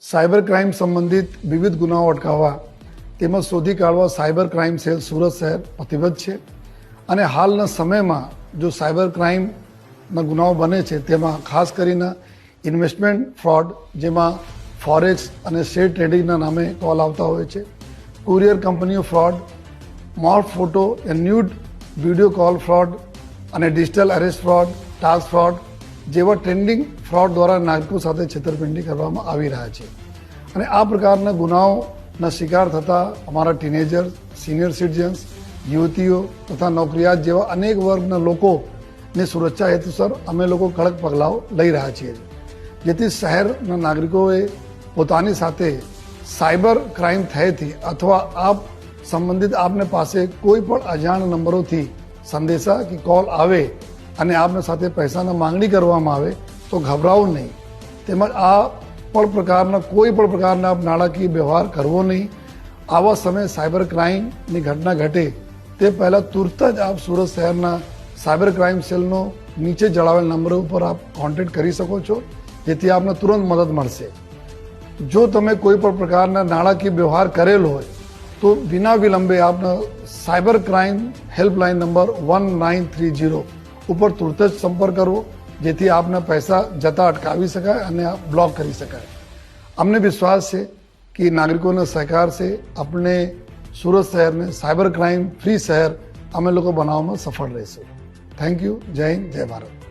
Cyber crime સંબંધિત વિવિધ ગુનાઓ અટકાવવા તેમજ શોધી કાઢવા સાયબર ક્રાઇમ સેલ સુરત શહેર પ્રતિબદ્ધ છે અને હાલના સમયમાં જો સાયબર ક્રાઇમના ગુનાઓ બને છે તેમાં ખાસ કરીને ઇન્વેસ્ટમેન્ટ ફ્રોડ, જેમાં ફોરેક્સ અને શેર ટ્રેડિંગના નામે કોલ આવતા હોય છે, કુરિયર કંપનીઓ fraud, morph photo and nude video call fraud અને digital arrest fraud, task fraud જેવા ટ્રેન્ડિંગ ફ્રોડ દ્વારા નાગરિકો સાથે છેતરપિંડી કરવામાં આવી રહ્યા છે અને આ પ્રકારના ગુનાઓના શિકાર થતા અમારા ટીનેજર્સ, સિનિયર સિટીઝન્સ, યુવતીઓ તથા નોકરિયાત જેવા અનેક વર્ગના લોકોની સુરક્ષા હેતુસર અમે લોકો કડક પગલાઓ લઈ રહ્યા છીએ, જેથી શહેરના નાગરિકોએ પોતાની સાથે સાયબર ક્રાઇમ થયેથી અથવા આપ સંબંધિત આપને પાસે કોઈ પણ અજાણ નંબરોથી સંદેશા કે કોલ આવે અને આપને સાથે પૈસાની માંગણી કરવામાં આવે તો ગભરાવો નહીં, તેમજ આ પણ પ્રકારના કોઈ પણ પ્રકારના નાણાકીય વ્યવહાર કરવો નહીં. આવા સમયે સાયબર ક્રાઇમની ઘટના ઘટે તે પહેલાં તુરત જ આપ સુરત શહેરના સાયબર ક્રાઇમ સેલનો નીચે જણાવેલ નંબર ઉપર આપ કોન્ટેક્ટ કરી શકો છો, જેથી આપને તુરંત મદદ મળશે. જો તમે કોઈ પણ પ્રકારના નાણાકીય વ્યવહાર કરેલો હોય તો વિના વિલંબે આપનો સાયબર ક્રાઇમ હેલ્પલાઇન નંબર 1930 ઉપર તુરત જ સંપર્ક કરવો, જેથી આપના પૈસા જતા અટકાવી શકાય અને બ્લોક કરી શકાય. અમને વિશ્વાસ છે કે નાગરિકોના સહકાર છે આપણે સુરત શહેરને સાયબર ક્રાઇમ ફ્રી શહેર અમે લોકો બનાવવામાં સફળ રહીશું. Thank you. જય હિન્દ, જય ભારત.